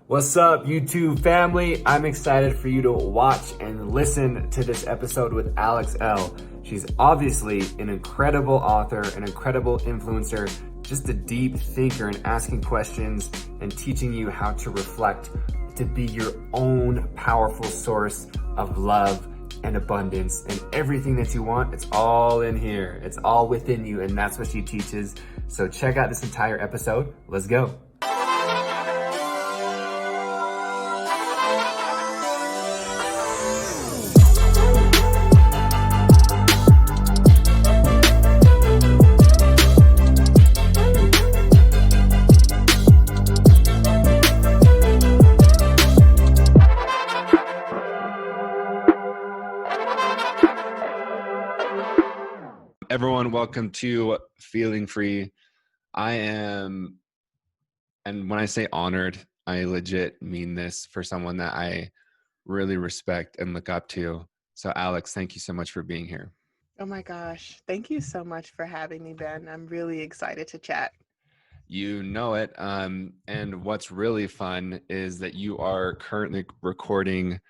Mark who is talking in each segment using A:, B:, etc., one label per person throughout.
A: What's up, YouTube family? I'm excited for you to watch and listen to this episode with Elle. She's obviously an incredible author, an incredible influencer, just a deep thinker and asking questions and teaching you how to reflect to be your own powerful source of love and abundance, and everything that you want, it's all in here. It's all within you, and that's what she teaches. So check out this entire episode. Let's go. Everyone, welcome to Feeling Free. I am, and when I say honored, I legit mean this for someone that I really respect and look up to. So Alex, thank you so much for being here.
B: Oh my gosh. Thank you so much for having me, Ben. I'm really excited to chat.
A: You know it. And what's really fun is that you are currently recording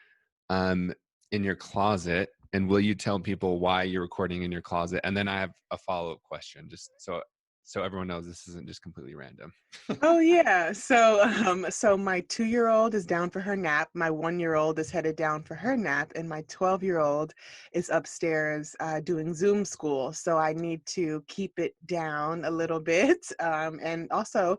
A: in your closet. And will you tell people why you're recording in your closet? And then I have a follow-up question, just so everyone knows this isn't just completely random.
B: Oh yeah. So my 2-year-old is down for her nap. My 1-year-old is headed down for her nap, and my 12-year-old is upstairs doing Zoom school. So I need to keep it down a little bit. And also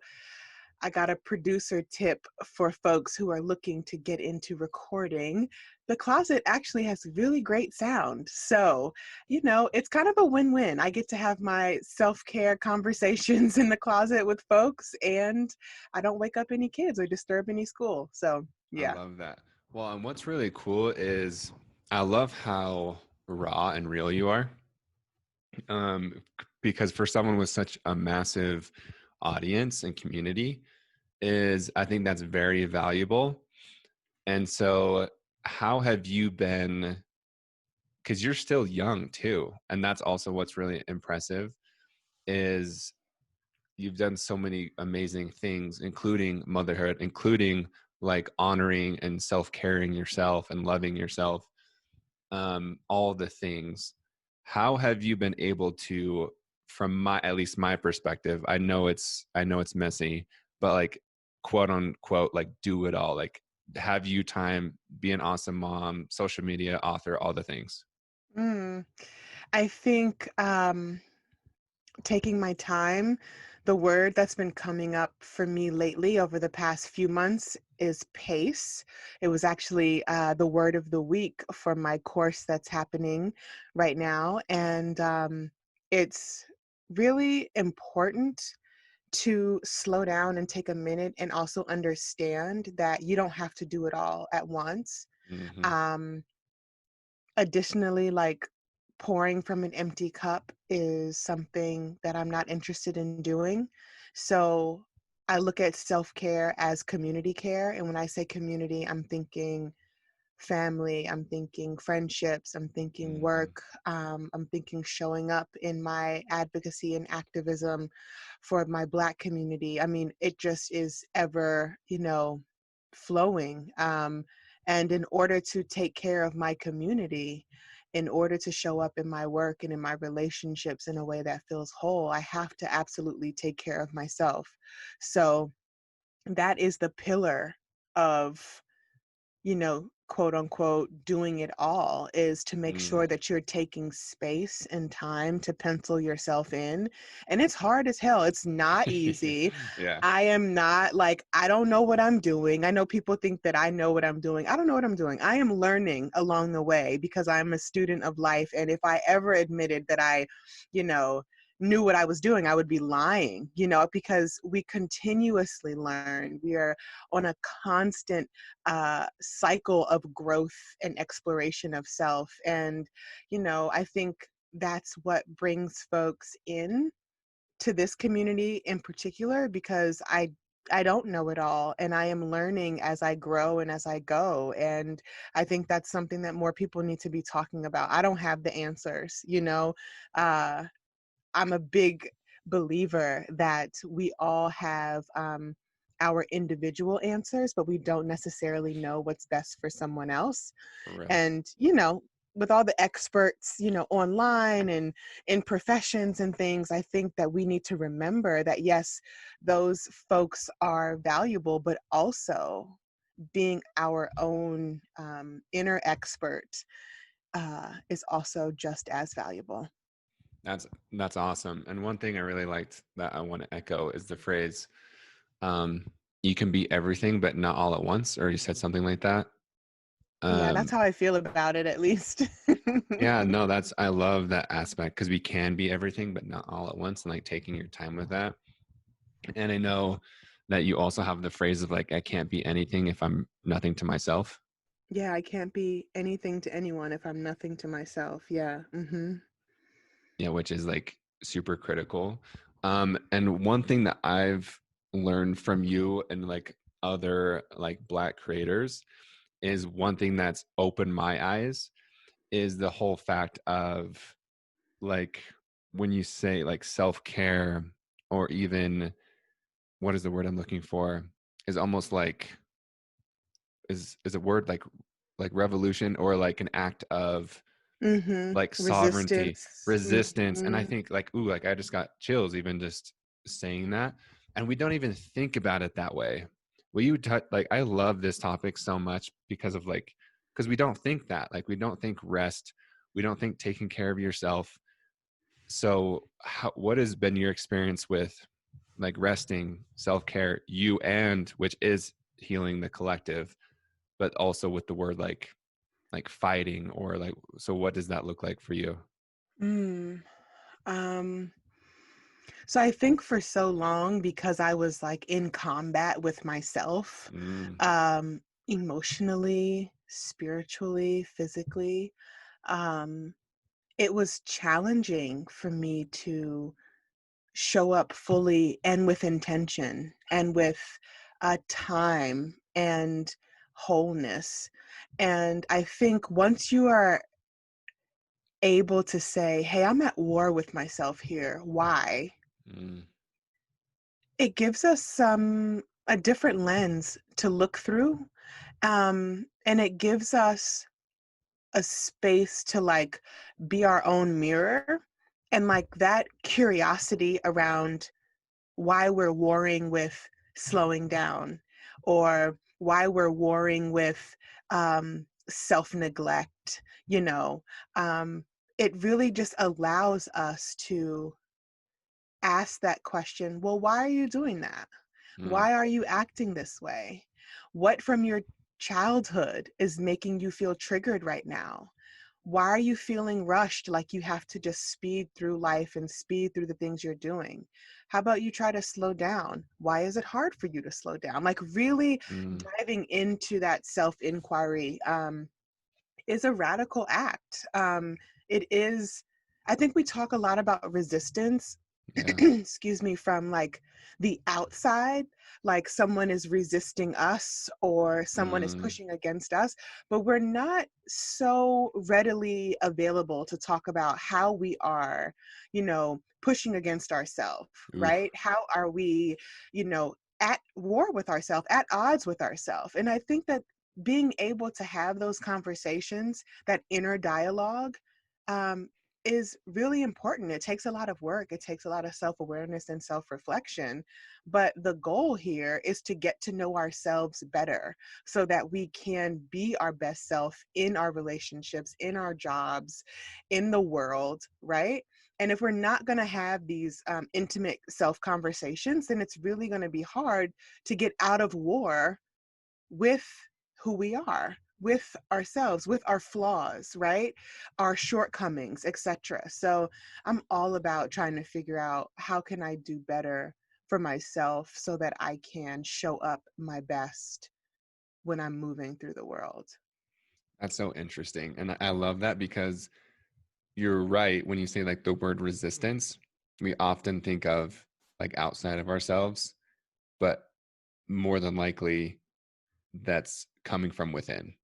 B: I got a producer tip for folks who are looking to get into recording. The closet actually has really great sound. So, it's kind of a win-win. I get to have my self-care conversations in the closet with folks, and I don't wake up any kids or disturb any school. So,
A: I
B: yeah.
A: love that. Well, and what's really cool is I love how raw and real you are. Because for someone with such a massive audience and community, I think that's very valuable. And so, how have you been? Because you're still young too, and that's also what's really impressive. Is you've done so many amazing things, including motherhood, including like honoring and self-caring yourself and loving yourself, all the things. How have you been able to, from my, at least my perspective, I know it's messy, but like quote unquote, like do it all, like have you time, be an awesome mom, social media, author, all the things.
B: Mm. I think taking my time, the word that's been coming up for me lately over the past few months is pace. It was actually the word of the week for my course that's happening right now. And it's really important to slow down and take a minute and also understand that you don't have to do it all at once.
A: Hmm.
B: Um, Additionally, like pouring from an empty cup is something that I'm not interested in doing. So I look at self care as community care. And when I say community, I'm thinking family, I'm thinking friendships, I'm thinking
A: Hmm.
B: work, I'm thinking showing up in my advocacy and activism for my Black community. I mean, it just is ever, flowing. And in order to take care of my community, in order to show up in my work and in my relationships in a way that feels whole, I have to absolutely take care of myself. So that is the pillar of quote unquote, doing it all is to make sure
A: Mm.
B: that you're taking space and time to pencil yourself in. And it's hard as hell. It's not easy.
A: Yeah.
B: I am not like, I don't know what I'm doing. I know people think that I know what I'm doing. I don't know what I'm doing. I am learning along the way because I'm a student of life. And if I ever admitted that I, you know, knew what I was doing, I would be lying, because we continuously learn. We are on a constant cycle of growth and exploration of self. And, I think that's what brings folks in to this community in particular, because I don't know it all, and I am learning as I grow and as I go. And I think that's something that more people need to be talking about. I don't have the answers. Uh, I'm a big believer that we all have our individual answers, but we don't necessarily know what's best for someone else.
A: For real.
B: And, with all the experts, online and in professions and things, I think that we need to remember that, yes, those folks are valuable, but also being our own inner expert is also just as valuable.
A: That's awesome. And one thing I really liked that I want to echo is the phrase, um, you can be everything but not all at once, or you said something like that.
B: Yeah, that's
A: Um,
B: how I feel about it, at least.
A: yeah, no, that's I love that aspect because we can be everything but not all at once, and like taking your time with that. And I know that you also have the phrase of like, I can't be anything if I'm nothing to myself.
B: Yeah, I can't be anything to anyone if I'm nothing to myself. Yeah.
A: Yeah, which is like super critical. And one thing that I've learned from you and like other like Black creators is one thing that's opened my eyes is the whole fact of like when you say like self-care, or even what is the word I'm looking for, is almost like is a word like revolution, or like an act of like sovereignty,
B: Resistance.
A: resistance. And I think like, ooh, like I just got chills even just saying that. And we don't even think about it that way. Will you touch, like, I love this topic so much because of like, because we don't think that, like, we don't think rest, we don't think taking care of yourself. So what has been your experience with like resting, self-care, you, and which is healing the collective, but also with the word like fighting, or like, so what does that look like for you?
B: Mm. Um, so I think for so long, because I was like in combat with myself,
A: Mm,
B: um, emotionally, spiritually, physically, um, it was challenging for me to show up fully and with intention and with time and wholeness. And I think once you are able to say, hey, I'm at war with myself here, why?
A: mm,
B: It gives us a different lens to look through. And it gives us a space to like be our own mirror, and like that curiosity around why we're warring with slowing down, or why we're warring with self neglect, you know. Um, it really just allows us to ask that question, well, why are you doing that?
A: mm,
B: Why are you acting this way? What from your childhood is making you feel triggered right now? Why are you feeling rushed, like you have to just speed through life and speed through the things you're doing? How about you try to slow down? Why is it hard for you to slow down? Like really
A: mm,
B: diving into that self-inquiry is a radical act. It is, I think we talk a lot about resistance,
A: yeah.
B: excuse me, from like the outside, like someone is resisting us or someone is
A: Mm,
B: pushing against us, but we're not so readily available to talk about how we are, pushing against ourselves,
A: oof.
B: right? How are we, at war with ourselves, at odds with ourselves? And I think that being able to have those conversations, that inner dialogue, um, is really important. It takes a lot of work. It takes a lot of self-awareness and self-reflection. But the goal here is to get to know ourselves better so that we can be our best self in our relationships, in our jobs, in the world, right? And if we're not going to have these intimate self conversations, then it's really going to be hard to get out of war with who we are, with ourselves, with our flaws, right? Our shortcomings, etc. So I'm all about trying to figure out how can I do better for myself so that I can show up my best when I'm moving through the world.
A: That's so interesting. And I love that because you're right. When you say like the word resistance, we often think of like outside of ourselves, but more than likely that's coming from within.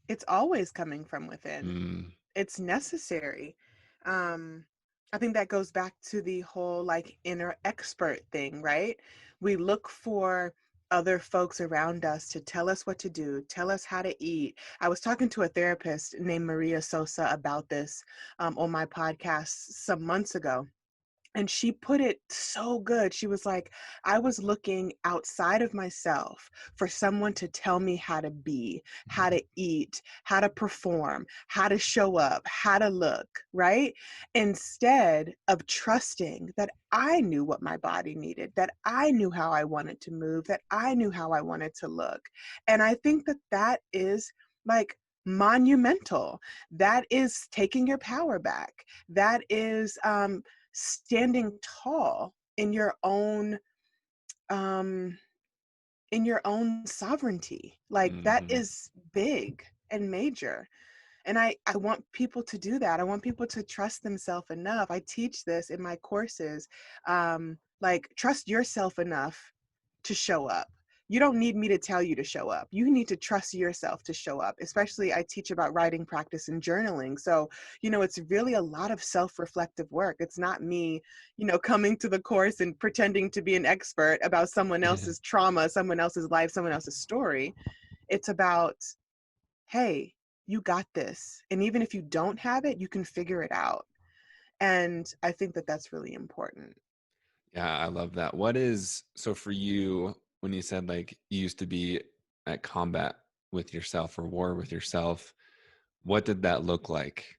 B: It's always coming from within.
A: Mm,
B: It's necessary. um I think that goes back to the whole like inner expert thing, right? We look for other folks around us to tell us what to do, tell us how to eat. I was talking to a therapist named Maria Sosa about this on my podcast some months ago. And she put it so good. She was like, I was looking outside of myself for someone to tell me how to be, how to eat, how to perform, how to show up, how to look, right? Instead of trusting that I knew what my body needed, that I knew how I wanted to move, that I knew how I wanted to look. And I think that that is like monumental. That is taking your power back. That is, standing tall um in your own sovereignty. Like that
A: Hmm.
B: is big and major. And I want people to do that. I want people to trust themselves enough. I teach this in my courses. Like trust yourself enough to show up. You don't need me to tell you to show up. You need to trust yourself to show up. Especially I teach about writing practice and journaling. So, it's really a lot of self-reflective work. It's not me, coming to the course and pretending to be an expert about someone else's trauma, someone else's life, someone else's story. It's about, hey, you got this. And even if you don't have it, you can figure it out. And I think that that's really important.
A: Yeah, I love that. What is so for you when you said like you used to be at combat with yourself or war with yourself? What did that look like?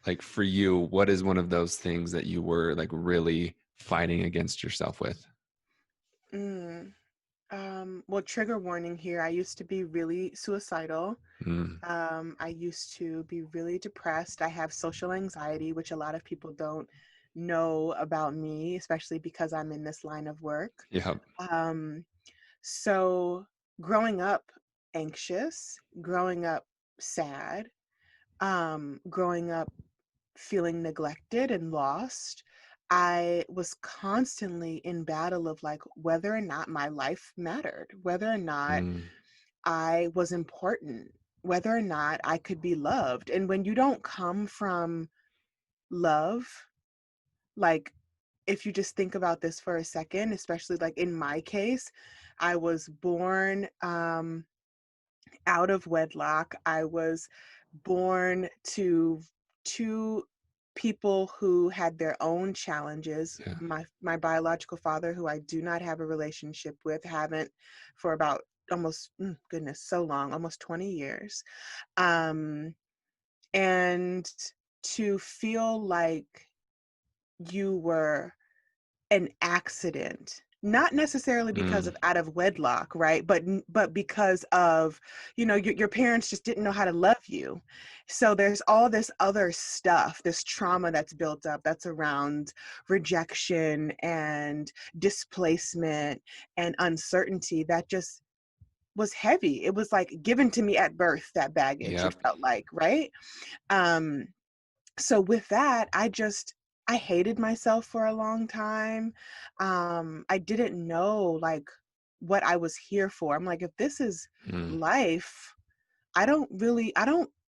A: Like for you, what is one of those things that you were like really fighting against yourself with?
B: Mm. Well, trigger warning here. I used to be really suicidal.
A: Mm,
B: I used to be really depressed. I have social anxiety, which a lot of people don't know about me, especially because I'm in this line of work.
A: yep.
B: Um, so growing up anxious, growing up sad, growing up feeling neglected and lost, I was constantly in battle of like whether or not my life mattered, whether or not
A: Mm,
B: I was important, whether or not I could be loved. And when you don't come from love, like if you just think about this for a second, especially like in my case, I was born out of wedlock. I was born to two people who had their own challenges.
A: yeah.
B: My biological father, who I do not have a relationship with, haven't for about almost goodness, so long, almost 20 years. Um, and to feel like you were an accident, not necessarily because
A: Mm,
B: of out of wedlock, right, but because of your parents just didn't know how to love you. So there's all this other stuff, this trauma that's built up, that's around rejection and displacement and uncertainty, that just was heavy. It was like given to me at birth, that baggage, it
A: yep.
B: felt like, right? um so with that, I hated myself for a long time. I didn't know like what I was here for. I'm like, if this is
A: Mm,
B: life, I don't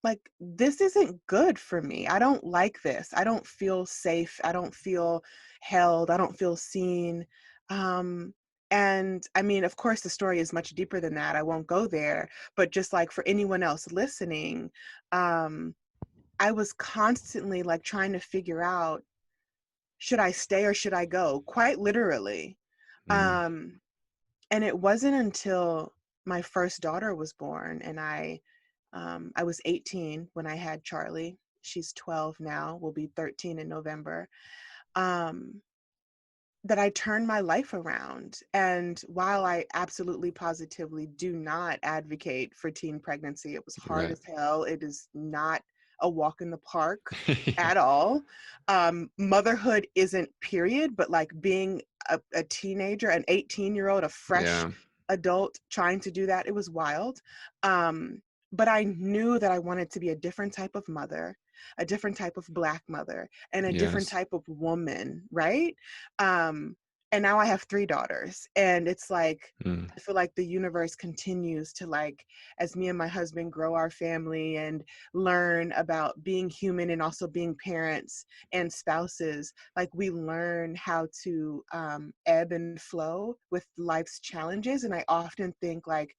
B: like, this isn't good for me. I don't like this. I don't feel safe. I don't feel held. I don't feel seen. Um, and I mean, of course, the story is much deeper than that. I won't go there. But just like for anyone else listening, um, I was constantly like trying to figure out, should I stay or should I go? Quite literally.
A: mm,
B: Um, and it wasn't until my first daughter was born, and I was 18 when I had Charlie. She's 12 now, will be 13 in November. Um, that I turned my life around. And while I absolutely positively do not advocate for teen pregnancy, it was hard
A: right.
B: as hell. It is not a walk in the park
A: Yeah.
B: at all. Motherhood isn't period, but like being a teenager, an 18-year-old, a fresh
A: Yeah.
B: adult trying to do that, it was wild. But I knew that I wanted to be a different type of mother, a different type of Black mother, and a different
A: Yes.
B: type of woman, right? Um, And now I have 3 daughters, and it's like,
A: Mm.
B: I feel like the universe continues to, like, as me and my husband grow our family and learn about being human and also being parents and spouses, like, we learn how to ebb and flow with life's challenges. And I often think, like,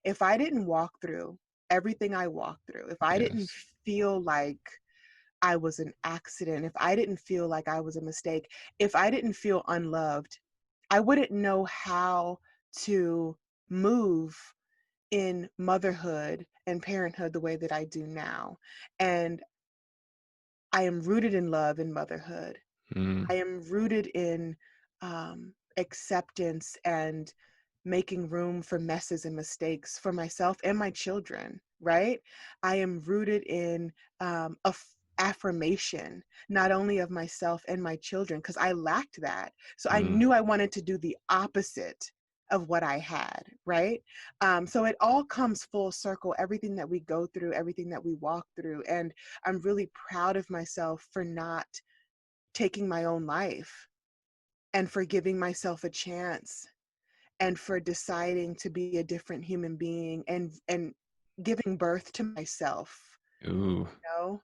B: if I didn't walk through everything I walked through, if I didn't
A: Yes.
B: feel like I was an accident, if I didn't feel like I was a mistake, if I didn't feel unloved, I wouldn't know how to move in motherhood and parenthood the way that I do now. And I am rooted in love in motherhood.
A: Mm.
B: I am rooted in acceptance and making room for messes and mistakes for myself and my children, right? I am rooted in affirmation, not only of myself and my children, because I lacked that. So I
A: Mm.
B: knew I wanted to do the opposite of what I had, right? So it all comes full circle, everything that we go through, everything that we walk through. And I'm really proud of myself for not taking my own life and for giving myself a chance and for deciding to be a different human being and giving birth to myself,
A: Ooh.
B: you know.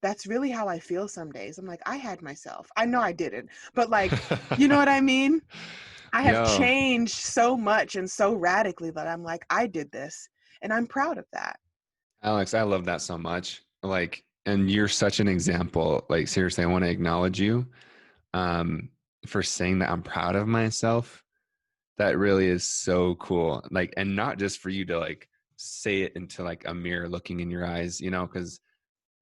B: That's really how I feel some days. I'm like, I had myself. I know I didn't, but, like, you know what I mean? I have
A: Yo,
B: changed so much and so radically that I'm like, I did this, and I'm proud of that.
A: Alex, I love that so much. Like, and you're such an example. Like, seriously, I want to acknowledge you um, for saying that I'm proud of myself. That really is so cool. Like, and not just for you to like say it into like a mirror looking in your eyes, you know, because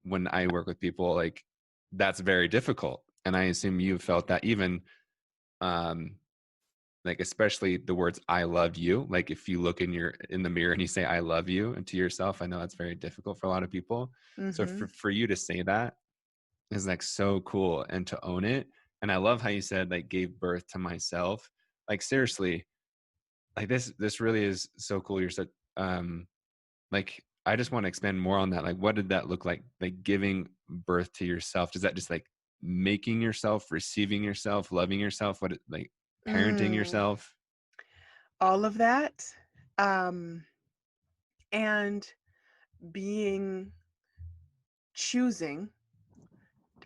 A: when I work with people, like that's very difficult. And I assume you felt that even um like especially the words I love you. Like if you look in the mirror and you say I love you and to yourself, I know that's very difficult for a lot of people. So
B: Hmm.
A: for you to say that is like so cool and to own it. And I love how you said like gave birth to myself. Like seriously, like this really is so cool. You're such like I just want to expand more on that. Like what did that look like giving birth to yourself? Does that just like making yourself, receiving yourself, loving yourself, like parenting
B: Mm,
A: yourself?
B: all of that, um, and being choosing.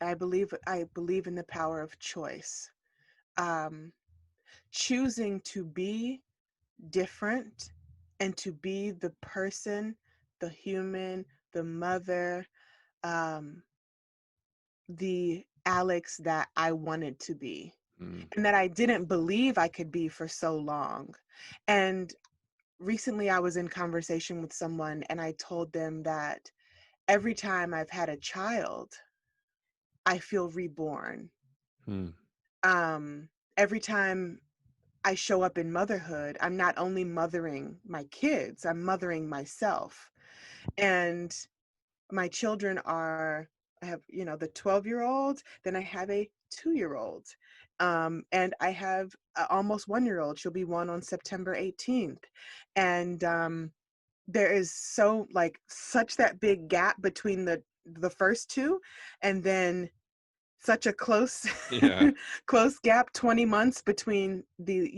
B: I believe in the power of choice. Um, Choosing to be different and to be the person, the human, the mother, um, the Alex that I wanted to be
A: Mm.
B: and that I didn't believe I could be for so long. And recently I was in conversation with someone and I told them that every time I've had a child, I feel reborn.
A: Mm.
B: Every time I show up in motherhood, I'm not only mothering my kids, I'm mothering myself. And my children are, I have, the 12-year-old, then I have a 2-year-old. And I have a almost 1-year-old. She'll be one on September 18th. And there is so like such that big gap between the first two, and then such a close
A: Yeah.
B: close gap, 20 months between the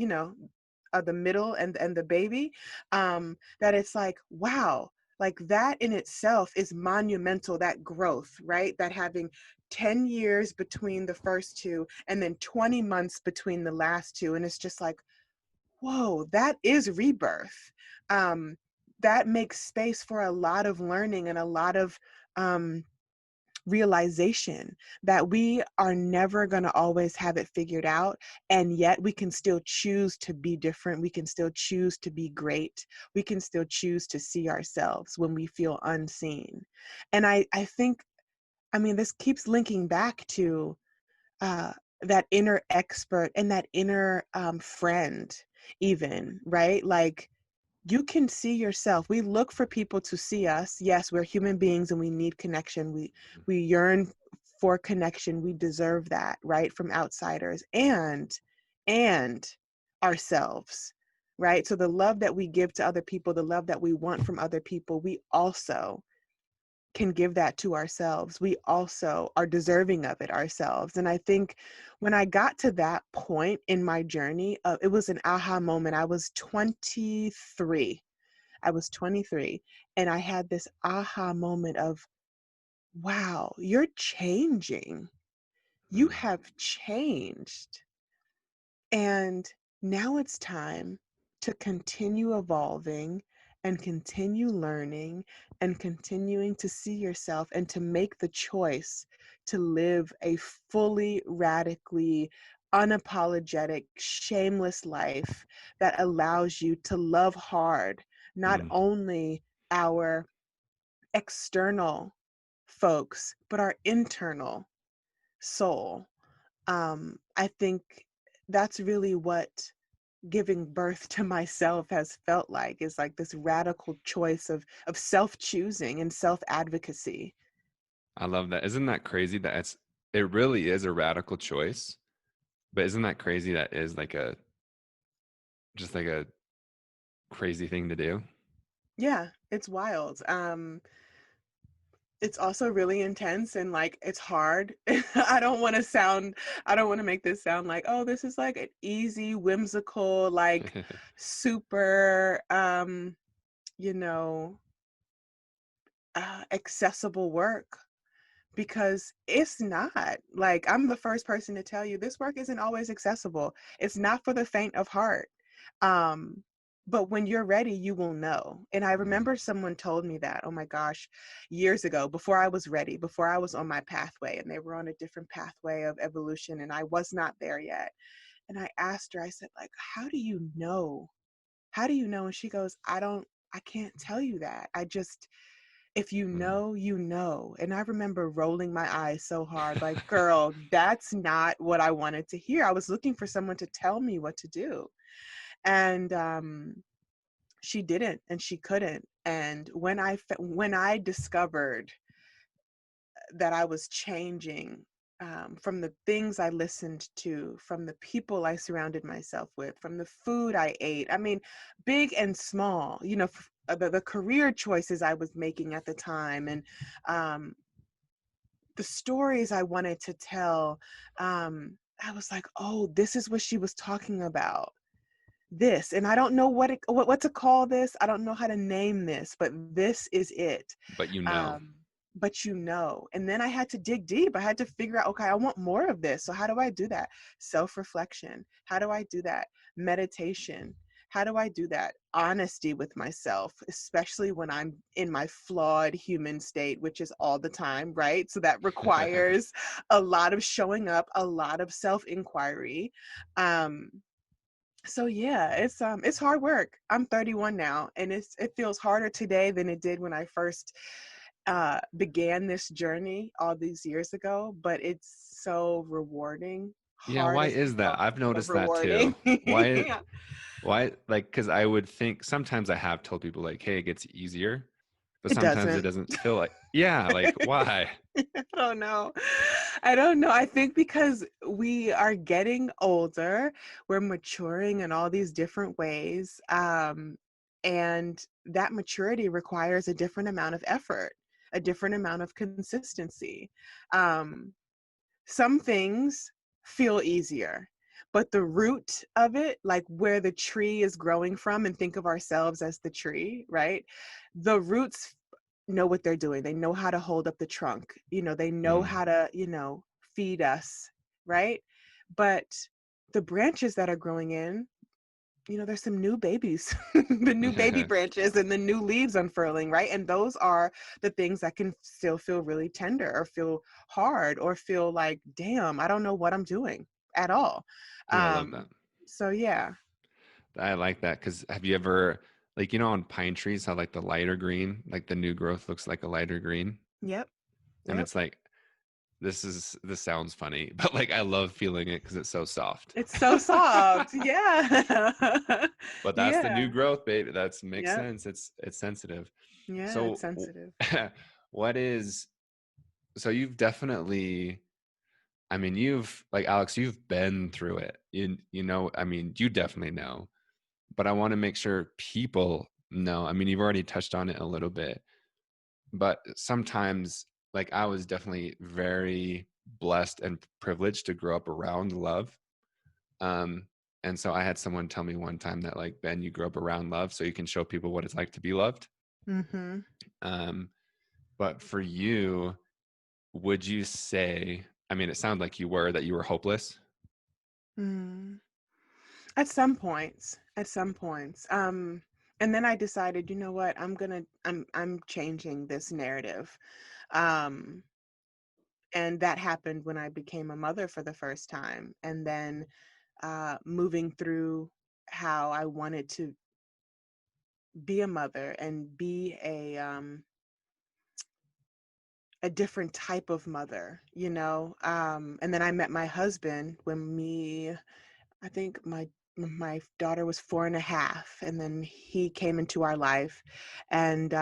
B: middle and the baby, that it's like, wow, like that in itself is monumental, that growth, right? That having 10 years between the first two and then 20 months between the last two, and it's just like, whoa, that is rebirth. um that makes space for a lot of learning and a lot of um realization that we are never going to always have it figured out, and yet we can still choose to be different, we can still choose to be great, we can still choose to see ourselves when we feel unseen. And I think, I mean, this keeps linking back to uh that inner expert and that inner friend, even, right? Like, you can see yourself. We look for people to see us. Yes, we're human beings and we need connection. We yearn for connection. We deserve that, right? From outsiders and ourselves, right? So the love that we give to other people, the love that we want from other people, we also can give that to ourselves, we also are deserving of it ourselves. And I think when I got to that point in my journey, it was an aha moment. I was 23. I was 23, and I had this aha moment of, wow, you're changing. You
A: Mm,
B: have changed. And now it's time to continue evolving and continue learning and continuing to see yourself and to make the choice to live a fully, radically, unapologetic, shameless life that allows you to love hard, not
A: mm.
B: only our external folks, but our internal soul. I think that's really what giving birth to myself has felt like, is like this radical choice of self-choosing and self-advocacy.
A: I love that. Isn't that crazy that it really is a radical choice? But isn't that crazy that is like a just like a crazy thing to do?
B: Yeah, it's wild. It's also really intense and like it's hard. I don't want to make this sound like, oh, this is like an easy, whimsical, like super you know, accessible work, because it's not. Like, I'm the first person to tell you this work isn't always accessible. It's not for the faint of heart. Um, but when you're ready, you will know. And I
A: Mm,
B: remember someone told me that, oh my gosh, years ago, before I was ready, before I was on my pathway, and they were on a different pathway of evolution, and I was not there yet. And I asked her, I said, like, how do you know? How do you know? And she goes, I can't tell you that. I just, if you
A: mm.
B: know, you know. And I remember rolling my eyes so hard, like, girl, that's not what I wanted to hear. I was looking for someone to tell me what to do. And she didn't, and she couldn't. And when I discovered that I was changing, from the things I listened to, from the people I surrounded myself with, from the food I ate. I mean, big and small, the career choices I was making at the time, and um, the stories I wanted to tell. I was like, oh, this is what she was talking about. This, and I don't know what to call this. I don't know how to name this, but this is it.
A: But you know.
B: Um, but and then I had to dig deep. I had to figure out, okay, I want more of this. So how do I do that? Self-reflection. How do I do that? Meditation. How do I do that? Honesty with myself, especially when I'm in my flawed human state, which is all the time, right? So that requires a lot of showing up, a lot of self-inquiry. Um, so yeah, it's hard work. I'm 31 now, and it feels harder today than it did when I first began this journey all these years ago, but it's so rewarding.
A: Yeah,
B: Hard
A: why
B: as
A: is that?
B: hell,
A: I've
B: but
A: noticed that too.
B: rewarding.
A: Why
B: Yeah.
A: why like cuz I would think sometimes I have told people like, "Hey, it gets easier." But
B: It
A: sometimes it
B: doesn't.
A: doesn't feel like yeah, like why?
B: I don't know. I don't know. I think because we are getting older, we're maturing in all these different ways. And that maturity requires a different amount of effort, a different amount of consistency. Um, some things feel easier, but the root of it, like where the tree is growing from, and think of ourselves as the tree, right? The roots know what they're doing. They know how to hold up the trunk. They know
A: Mm.
B: how to, feed us, right? But the branches that are growing in, there's some new babies, the new baby branches and the new leaves unfurling, right? And those are the things that can still feel really tender or feel hard or feel like, damn, I don't know what I'm doing at all.
A: Ooh, I love that.
B: Um, so yeah.
A: I like that cuz have you ever like on pine trees how like the lighter green, like the new growth looks like a lighter green
B: Yep.
A: and
B: Yep.
A: it's like this sounds funny, but like I love feeling it cuz it's so soft.
B: It's so soft. Yeah.
A: But that's the new
B: Yeah.
A: growth, baby. That's makes
B: Yep.
A: sense. It's sensitive.
B: Yeah. It's
A: So
B: sensitive.
A: what is so you've definitely I mean you've like Alex you've been through it. You know I mean you definitely know. But I want to make sure people know. I mean you've already touched on it a little bit. but sometimes, like, I was definitely very blessed and privileged to grow up around love. Um, and so I had someone tell me one time that, like, Ben, you grew up around love, so you can show people what it's like to be loved.
B: Mm-hmm.
A: Um, but for you, would you say, I mean, it sounded like that you were hopeless.
B: Mm. At some points, at some points. And then I decided, you know what, I'm changing this narrative. Um, and that happened when I became a mother for the first time. And then moving through how I wanted to be a mother and be a different type of mother, you know. And then I met my husband when I think my daughter was 4.5, and then he came into our life, and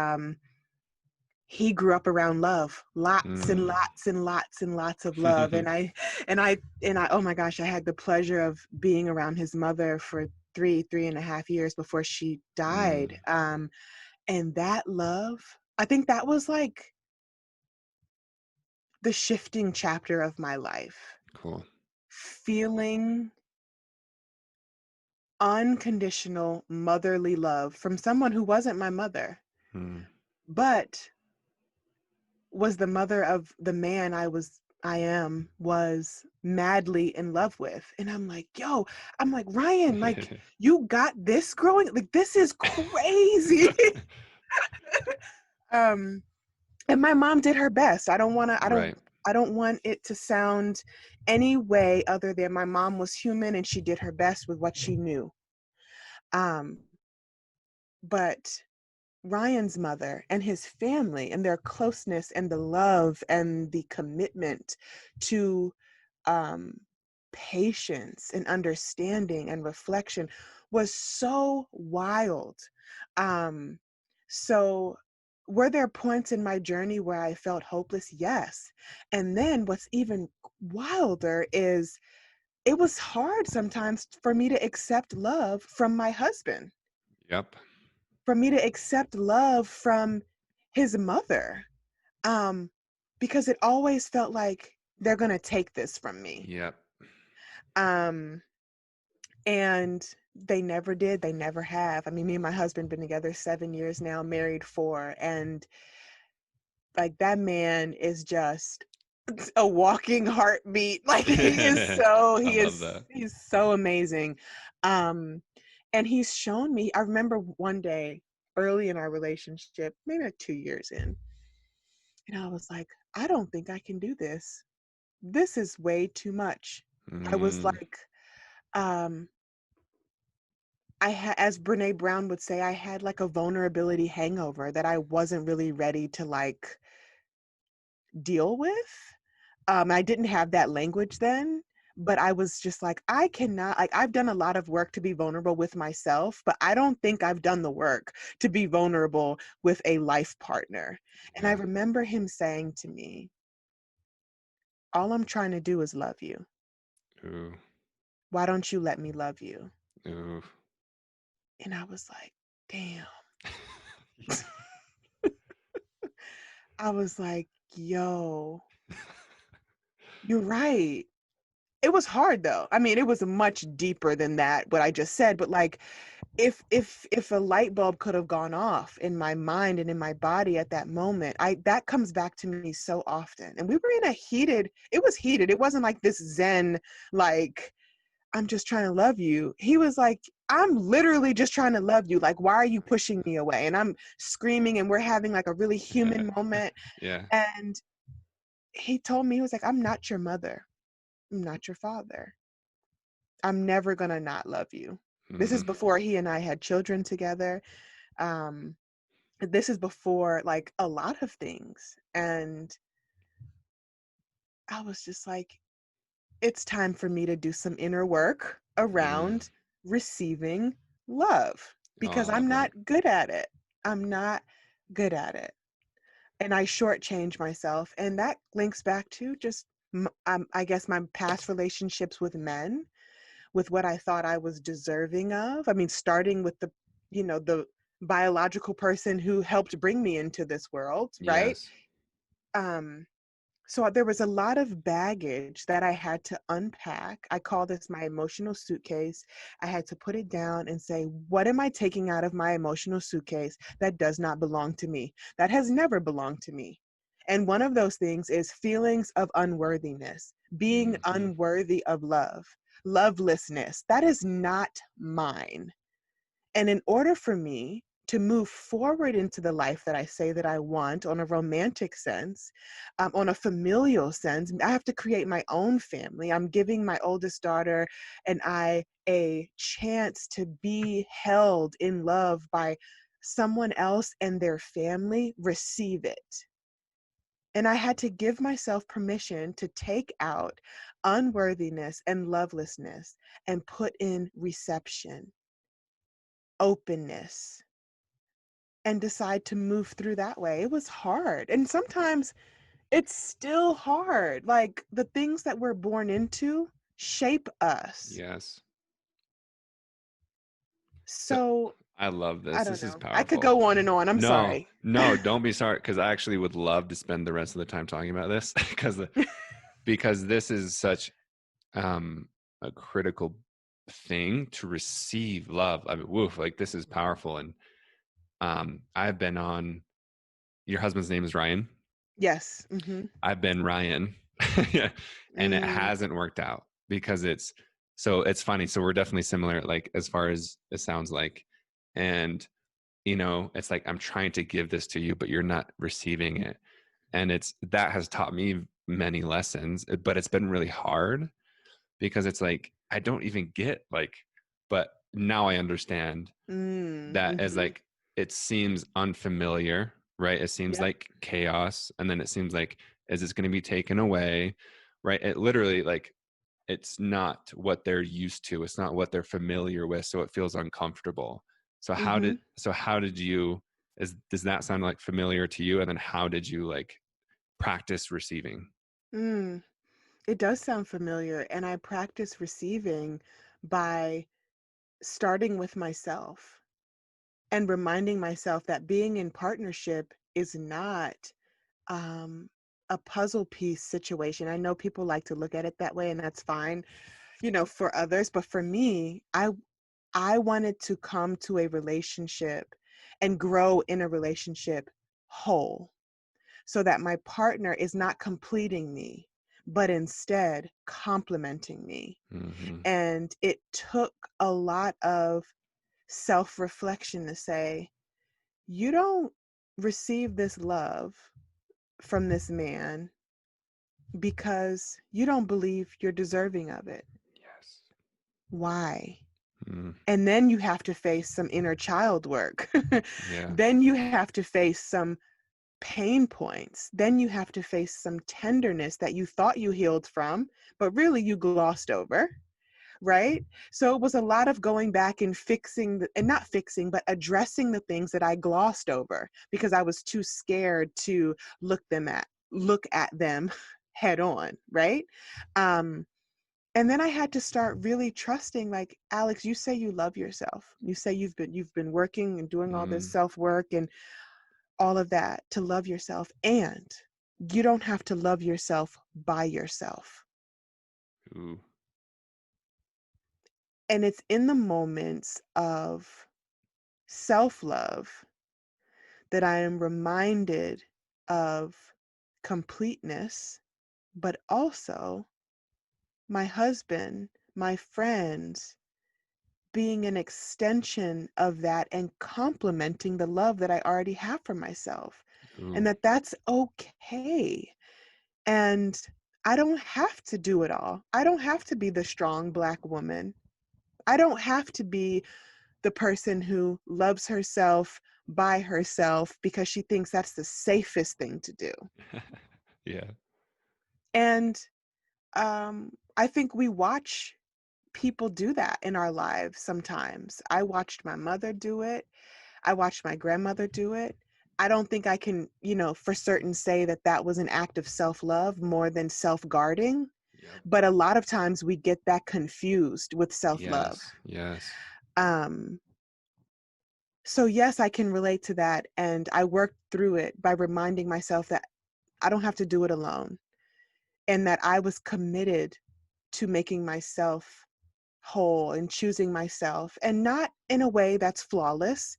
B: he grew up around love, lots and
A: Mm.
B: lots and lots and lots of love. And I, oh my gosh, I had the pleasure of being around his mother for 3.5 years before she died.
A: Mm.
B: And that love, I think that was like the shifting chapter of my life.
A: Cool.
B: Feeling unconditional motherly love from someone who wasn't my mother,
A: Mm.
B: but was the mother of the man was madly in love with. And I'm like, yo, I'm like, Ryan, like, you got this growing, like, this is crazy. um and my mom did her best.
A: Right.
B: I don't want it to sound any way other than my mom was human and she did her best with what she knew. um but Ryan's mother and his family and their closeness and the love and the commitment to um, patience and understanding and reflection was so wild. Um, so, were there points in my journey where I felt hopeless? Yes. And then what's even wilder is it was hard sometimes for me to accept love from my husband,
A: Yep.
B: for me to accept love from his mother, um because it always felt like they're going to take this from me.
A: Yep.
B: um and they never did, they never have. I mean, me and my husband been together 7 years now, married 4, and like that man is just a walking heartbeat. Like
A: I love that.
B: he's so amazing. um and he's shown me, I remember one day early in our relationship, maybe like 2 years in, and I was like, I don't think I can do this. This is way too much. I was
A: Mm.
B: like, um as Brene Brown would say, I had like a vulnerability hangover that I wasn't really ready to like deal with. I didn't have that language then, but I was just like, I cannot, like, I've done a lot of work to be vulnerable with myself, but I don't think I've done the work to be vulnerable with a life partner. And I
A: Yeah.
B: remember him saying to me, all I'm trying to do is love you.
A: Ooh.
B: Why don't you let me love you?
A: Ooh.
B: And I was like, damn. I was like, yo, you're right. It was hard though. I mean, it was much deeper than that, what I just said, but like, if a light bulb could have gone off in my mind and in my body at that moment, I that comes back to me so often. And we were in a heated, it was heated. It wasn't like this zen, like, I'm just trying to love you. He was like, I'm literally just trying to love you. Like, why are you pushing me away? And I'm screaming, and we're having like a really human moment.
A: Yeah.
B: And he told me, he was like, I'm not your mother. I'm not your father. I'm never gonna not love you. This is
A: Hmm.
B: before he and I had children together. Um, this is before like a lot of things. And I was just like, it's time for me to do some inner work
A: Mm.
B: around receiving love
A: Oh, I
B: because I'm
A: love that.
B: not good at it. I'm not good at it. And I shortchange myself. And that links back to just, I guess, my past relationships with men, with what I thought I was deserving of. I mean, starting with the biological person who helped bring me into this world, right?
A: Yes.
B: Um, so there was a lot of baggage that I had to unpack. I call this my emotional suitcase. I had to put it down and say, what am I taking out of my emotional suitcase that does not belong to me, that has never belonged to me? And one of those things is feelings of unworthiness, being
A: Hmm.
B: unworthy of love, lovelessness. That is not mine. And in order for me to move forward into the life that I say that I want on a romantic sense, on a familial sense, I have to create my own family. I'm giving my oldest daughter and I a chance to be held in love by someone else and their family. Receive it. And I had to give myself permission to take out unworthiness and lovelessness and put in reception, openness, and decide to move through that way. It was hard. And sometimes it's still hard. Like the things that we're born into shape us.
A: Yes. So
B: So
A: I love
B: I
A: this.
B: don't
A: This is
B: know. I could
A: powerful.
B: go on and on. I'm
A: No,
B: sorry.
A: no, don't be sorry, because I actually would love to spend the rest of the time talking about this because this is such um a critical thing to receive love. I mean, woof, like this is powerful. And I've been on, your husband's name is Ryan.
B: Yes. Mm-hmm.
A: I've been Ryan. Yeah. And it
B: Mm,
A: hasn't worked out because it's funny. So we're definitely similar, like as far as it sounds like. And it's like I'm trying to give this to you, but you're not receiving it. And that has taught me many lessons, but it's been really hard because it's like I don't even get like, but now I understand that as
B: mm-hmm.
A: like it seems unfamiliar, right? It seems
B: Yep.
A: like chaos, and then it seems like, is this going to be taken away, right? It literally, like, it's not what they're used to, it's not what they're familiar with, so it feels uncomfortable. So
B: Mm-hmm.
A: how did you, does that sound like familiar to you? And then how did you like practice receiving?
B: Mm. It does sound familiar. And I practice receiving by starting with myself and reminding myself that being in partnership is not um, a puzzle piece situation. I know people like to look at it that way, and that's fine, for others. But for me, I wanted to come to a relationship and grow in a relationship whole, so that my partner is not completing me, but instead complementing me.
A: Hmm.
B: And it took a lot of self reflection to say, you don't receive this love from this man because you don't believe you're deserving of it.
A: Yes.
B: Why?
A: Mm,
B: And then you have to face some inner child work.
A: yeah.
B: Then you have to face some pain points. Then you have to face some tenderness that you thought you healed from, but really you glossed over. Right? So it was a lot of going back and and not fixing, but addressing the things that I glossed over because I was too scared to look at them head on, right? Um, and then I had to start really trusting, like, Alex, you say you love yourself. You say you've been working and doing all this
A: Mm,
B: self-work and all of that to love yourself. And you don't have to love yourself by yourself.
A: ooh.
B: And it's in the moments of self love that I am reminded of completeness, but also my husband, my friends being an extension of that and complementing the love that I already have for myself, and
A: Ooh.
B: that's okay. And I don't have to do it all. I don't have to be the strong Black woman. I don't have to be the person who loves herself by herself because she thinks that's the safest thing to do.
A: Yeah.
B: And I think we watch people do that in our lives sometimes. I watched my mother do it, I watched my grandmother do it. I don't think I can, for certain say that that was an act of self love more than self guarding.
A: Yep.
B: But a lot of times we get that confused with self love.
A: Yes. Yes.
B: Um, So yes, I can relate to that. And I worked through it by reminding myself that I don't have to do it alone, and that I was committed to making myself whole and choosing myself, and not in a way that's flawless,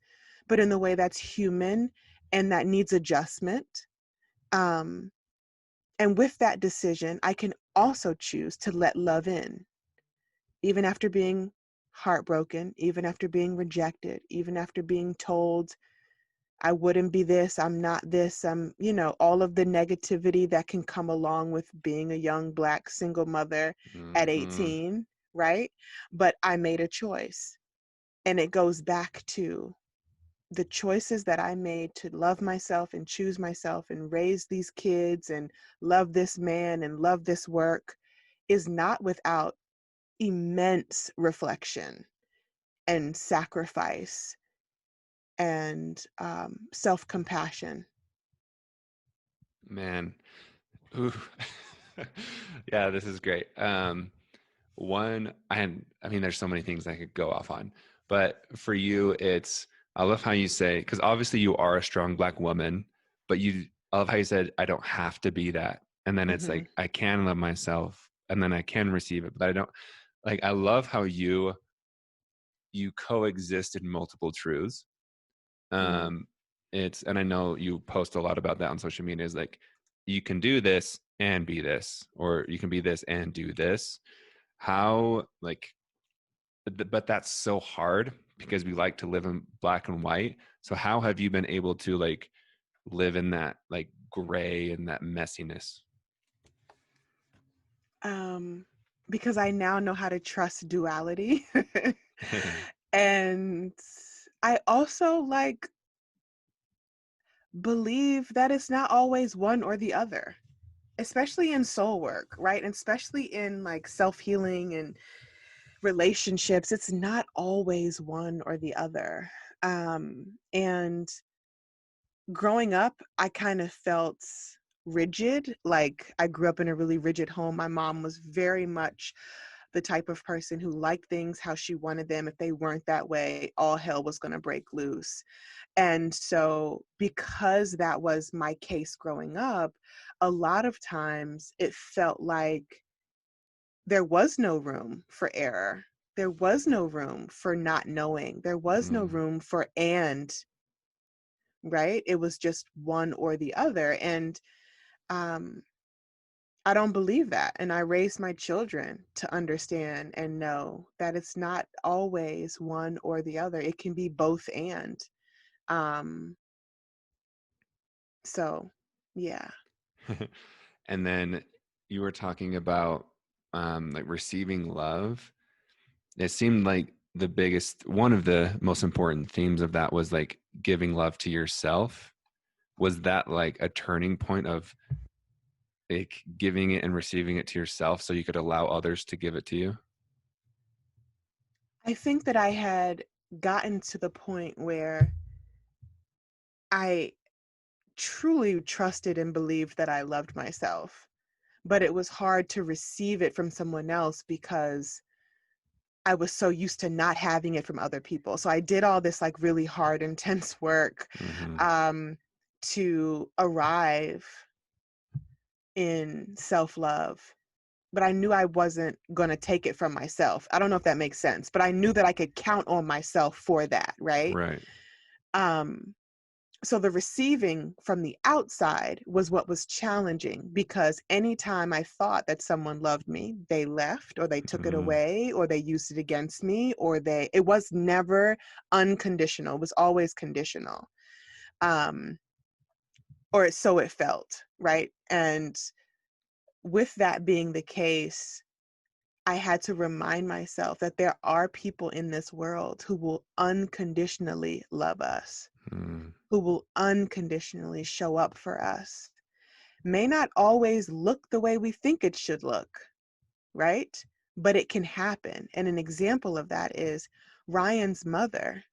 B: but in the way that's human and that needs adjustment. Um, and with that decision, I can also choose to let love in, even after being heartbroken, even after being rejected, even after being told I wouldn't be this, I'm not this, all of the negativity that can come along with being a young Black single mother at
A: Hmm.
B: 18, right? But I made a choice. And it goes back to the choices that I made to love myself and choose myself and raise these kids and love this man and love this work is not without immense reflection and sacrifice and self-compassion.
A: Man. Ooh. Yeah, this is great. One, I mean, there's so many things I could go off on, but for you, I love how you say, because obviously you are a strong Black woman, but I love how you said, I don't have to be that. And then it's
B: Hmm.
A: like, I can love myself and then I can receive it, but I don't like, I love how you coexist in multiple truths.
B: Mm.
A: um and I know you post a lot about that on social media, is like you can do this and be this, or you can be this and do this. How, like, but that's so hard because we like to live in black and white. So how have you been able to like live in that like gray and that messiness?
B: Um, because I now know how to trust duality. And I also like believe that it's not always one or the other, especially in soul work, right? And especially in like self-healing and relationships, it's not always one or the other. And growing up, I kind of felt rigid. Like I grew up in a really rigid home. My mom was very much the type of person who liked things how she wanted them. If they weren't that way, all hell was going to break loose. And so, because that was my case growing up, a lot of times it felt like there was no room for error. There was no room for not knowing. There was no
A: Mm.
B: room for right? It was just one or the other. And um, I don't believe that. And I raised my children to understand and know that it's not always one or the other. It can be both and. Um, so, yeah.
A: And then you were talking about like receiving love. It seemed like one of the most important themes of that was like giving love to yourself. Was that like a turning point of like giving it and receiving it to yourself so you could allow others to give it to you?
B: I think that I had gotten to the point where I truly trusted and believed that I loved myself, but it was hard to receive it from someone else because I was so used to not having it from other people. So I did all this like really hard, intense work
A: Hmm.
B: um, to arrive in self love. But I knew I wasn't going to take it from myself. I don't know if that makes sense, but I knew that I could count on myself for that. Right.
A: Right.
B: Um, so the receiving from the outside was what was challenging, because anytime I thought that someone loved me, they left or they took it
A: Mm.
B: away or they used it against me, or it was never unconditional. It was always conditional. Um, or so it felt, right? And with that being the case, I had to remind myself that there are people in this world who will unconditionally love us,
A: Mm.
B: who will unconditionally show up for us. May not always look the way we think it should look, right? But it can happen. And an example of that is Ryan's mother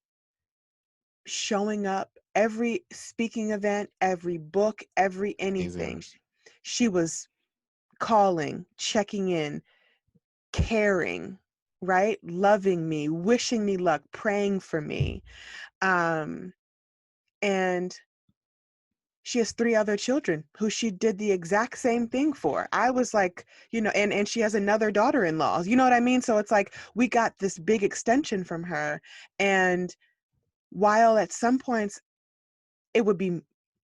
B: showing up every speaking event, every book, every anything.
A: Amazing.
B: She was calling, checking in, caring, right? Loving me, wishing me luck, praying for me. Um, and she has 3 other children who she did the exact same thing for. I was like, and she has another daughter-in-law. You know what I mean? So it's like we got this big extension from her. And while at some points it would be,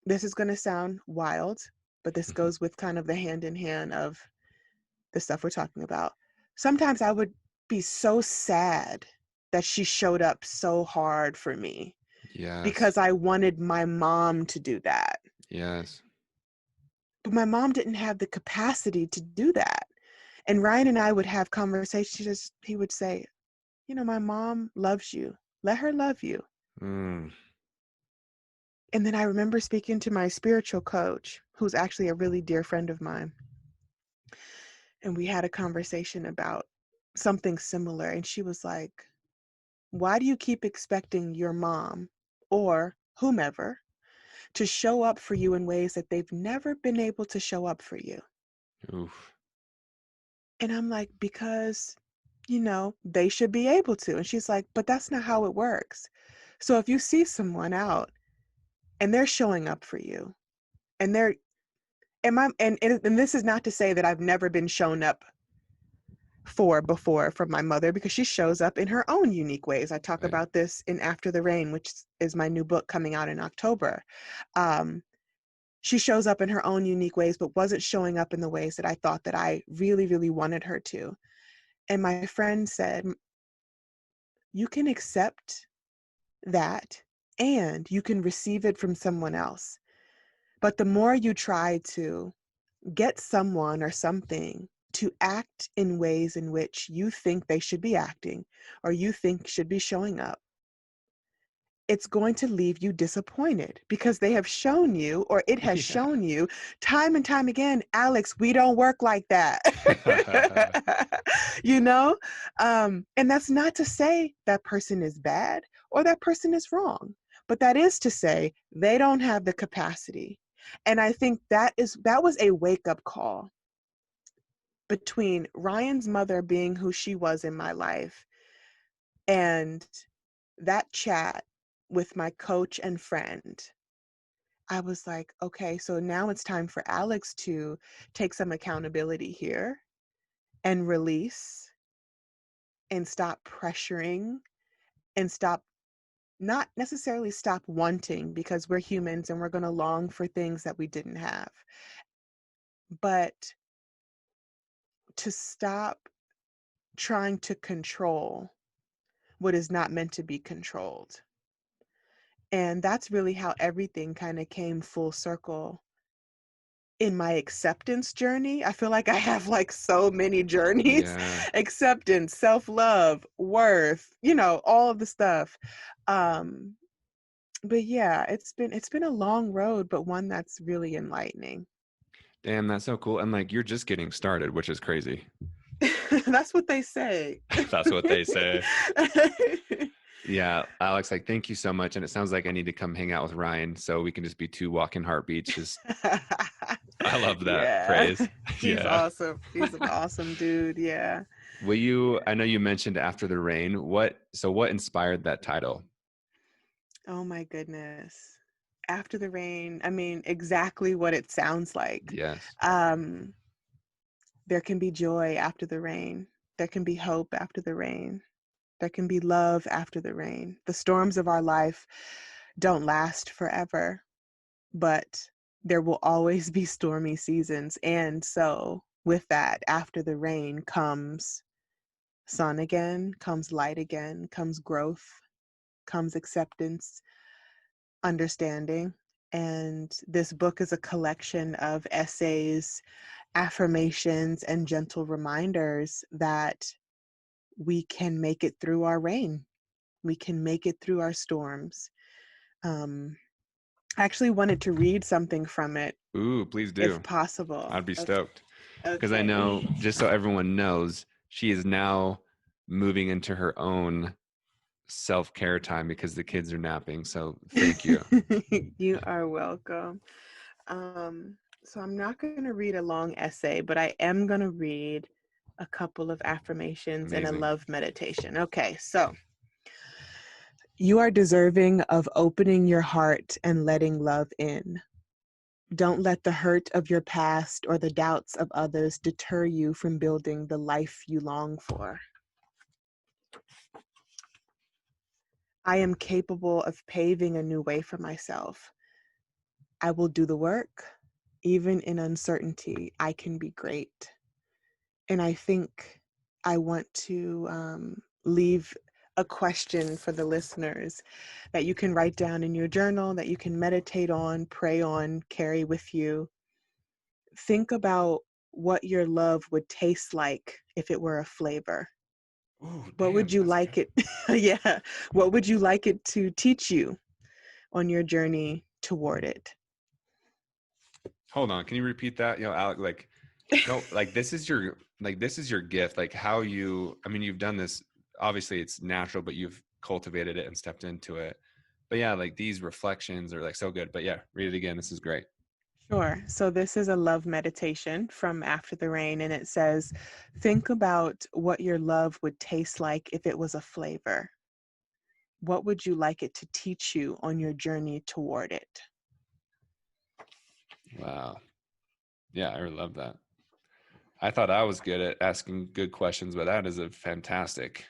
B: this is going to sound wild, but this goes with kind of the hand in hand of the stuff we're talking about. Sometimes I would be so sad that she showed up so hard for me
A: Yes.
B: because I wanted my mom to do that.
A: Yes.
B: But my mom didn't have the capacity to do that. And Ryan and I would have conversations. He would say, my mom loves you. Let her love you.
A: Mm.
B: And then I remember speaking to my spiritual coach, who's actually a really dear friend of mine. And we had a conversation about something similar. And she was like, why do you keep expecting your mom or whomever to show up for you in ways that they've never been able to show up for you?
A: Oof.
B: And I'm like, because, they should be able to. And she's like, but that's not how it works. So if you see someone out and they're showing up for you and they're, and this is not to say that I've never been shown up for before from my mother, because she shows up in her own unique ways. I talk
A: Right.
B: about this in After the Rain, which is my new book coming out in October. Um, she shows up in her own unique ways, but wasn't showing up in the ways that I thought that I really, really wanted her to. And my friend said, you can accept that and you can receive it from someone else. But the more you try to get someone or something to act in ways in which you think they should be acting or you think should be showing up, it's going to leave you disappointed because they have shown you, or it has
A: Yeah.
B: shown you time and time again, Alex, we don't work like that. you know? And that's not to say that person is bad or that person is wrong, but that is to say they don't have the capacity. And I think that was a wake-up call between Ryan's mother being who she was in my life and that chat with my coach and friend. I was like, okay, so now it's time for Alex to take some accountability here and release and stop pressuring and stop, not necessarily stop wanting, because we're humans and we're going to long for things that we didn't have, but to stop trying to control what is not meant to be controlled. And that's really how everything kind of came full circle in my acceptance journey. I feel like I have like so many journeys:
A: Yeah.
B: acceptance, self-love, worth, all of the stuff. Um, but yeah, it's been a long road, but one that's really enlightening.
A: Damn, that's so cool. And like you're just getting started, which is crazy.
B: That's what they say.
A: That's what they say. Yeah, Alex, like thank you so much. And it sounds like I need to come hang out with Ryan so we can just be 2 walking heartbeats. Just I love that
B: Yeah.
A: phrase.
B: He's
A: Yeah.
B: awesome. He's an awesome dude. Yeah.
A: Will you, I know you mentioned After the Rain. What inspired that title?
B: Oh my goodness. After the Rain, I mean, exactly what it sounds like.
A: Yes.
B: Um, there can be joy after the rain. There can be hope after the rain. There can be love after the rain. The storms of our life don't last forever, but there will always be stormy seasons. And so, with that, after the rain comes sun again, comes light again, comes growth, comes acceptance, understanding. And this book is a collection of essays, affirmations, and gentle reminders that we can make it through our rain. We can make it through our storms. Um, I actually wanted to read something from it,
A: Ooh, please
B: if
A: do.
B: possible.
A: I'd be
B: Okay.
A: stoked. Because I know,
B: Okay.
A: just so everyone knows, she is now moving into her own self-care time because the kids are napping. So thank you.
B: You are welcome. So I'm not going to read a long essay, but I am going to read a couple of affirmations and a
A: Amazing.
B: love meditation. Okay, so you are deserving of opening your heart and letting love in. Don't let the hurt of your past or the doubts of others deter you from building the life you long for. I am capable of paving a new way for myself. I will do the work. Even in uncertainty, I can be great. And I think I want to leave a question for the listeners that you can write down in your journal, that you can meditate on, pray on, carry with you. Think about what your love would taste like if it were a flavor.
A: Oh,
B: What would
A: damn.
B: you
A: That's
B: like it? Yeah. What would you like it to teach you on your journey toward it?
A: Hold on. Can you repeat that? Alec, like, go, like, this is your gift. Like, how you, I mean, you've done this, obviously it's natural, but you've cultivated it and stepped into it. But yeah, like these reflections are like so good. But yeah, read it again. This is great.
B: Sure. So this is a love meditation from After the Rain, and it says, think about what your love would taste like if it was a flavor. What would you like it to teach you on your journey toward it?
A: Wow. Yeah, I really love that. I thought I was good at asking good questions, but that is a fantastic.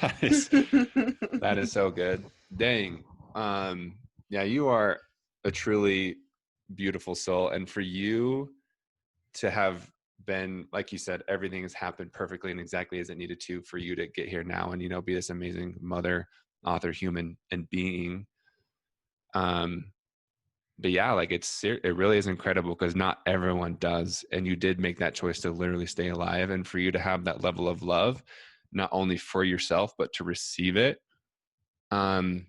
A: that is that is so good. Dang. Yeah, you are a truly beautiful soul. And for you to have been, like you said, everything has happened perfectly and exactly as it needed to for you to get here now and, be this amazing mother, author, human, and being. Um, but yeah, like it really is incredible because not everyone does. And you did make that choice to literally stay alive. And for you to have that level of love, not only for yourself, but to receive it, um,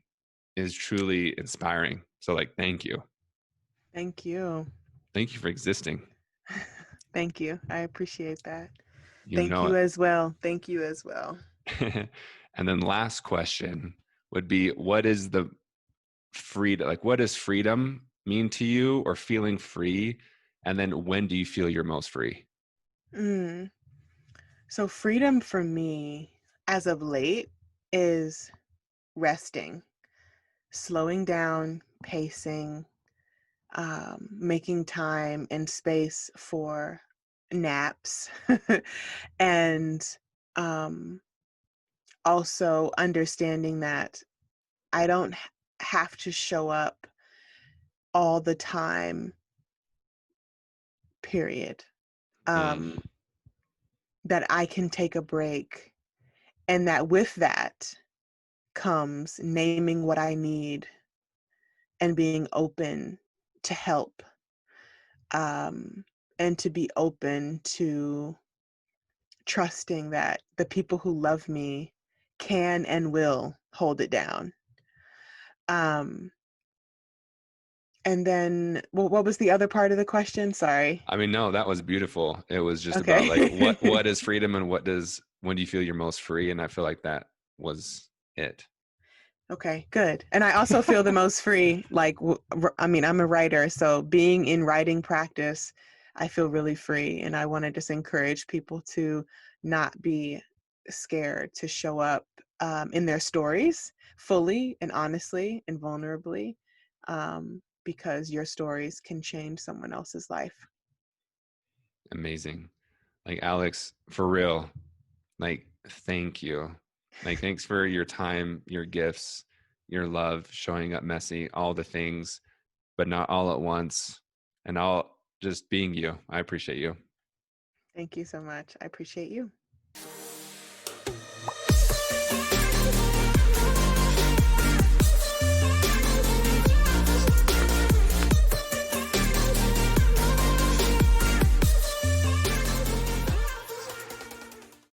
A: is truly inspiring. So like, thank you.
B: Thank you.
A: Thank you for existing.
B: Thank you. I appreciate that.
A: You
B: Thank
A: know
B: you as well. Thank you as well.
A: it. And then last question would be, what is the freedom, like what does freedom mean to you, or feeling free? And then when do you feel you're most free?
B: Mm. So freedom for me as of late is resting, slowing down, pacing, making time and space for naps, and um, also understanding that I don't have to show up all the time, period.
A: Mm,
B: Um, that I can take a break, and that with that comes naming what I need and being open to help, and to be open to trusting that the people who love me can and will hold it down. Um, and then, well, what was the other part of the question? Sorry.
A: I mean, no, that was beautiful. It was just about like
B: Okay.
A: what is freedom, and when do you feel you're most free? And I feel like that was it.
B: Okay, good. And I also feel the most free, like, I mean, I'm a writer, so being in writing practice, I feel really free. And I want to just encourage people to not be scared to show up in their stories fully and honestly and vulnerably, because your stories can change someone else's life.
A: Amazing. Like, Alex, for real, like, thank you. Like, thanks for your time, your gifts, your love, showing up messy, all the things, but not all at once, and all just being you. I appreciate you.
B: Thank you so much. I appreciate you.